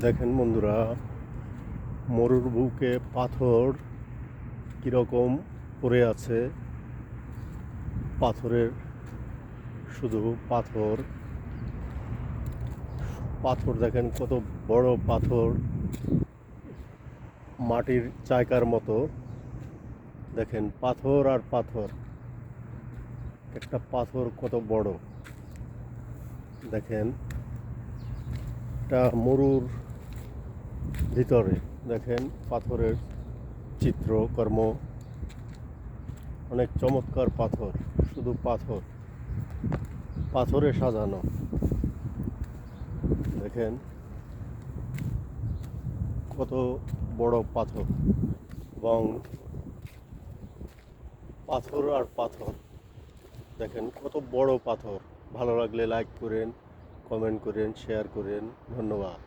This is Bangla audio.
দেখেন বন্ধুরা, মরুর বুকে পাথর কীরকম পড়ে আছে। পাথরের শুধু পাথর পাথর দেখেন কত বড় পাথর, মাটির চায়কার মতো। দেখেন পাথর আর পাথর, একটা পাথর কত বড়। দেখেন এটা মরুর ভিতরে, দেখেন পাথরের চিত্রকর্ম, অনেক চমৎকার পাথর, শুধু পাথর, পাথরে সাজানো। দেখেন কত বড় পাথর, এবং পাথর আর পাথর। দেখেন কত বড় পাথর। ভালো লাগলে লাইক করেন, কমেন্ট করেন, শেয়ার করেন। ধন্যবাদ।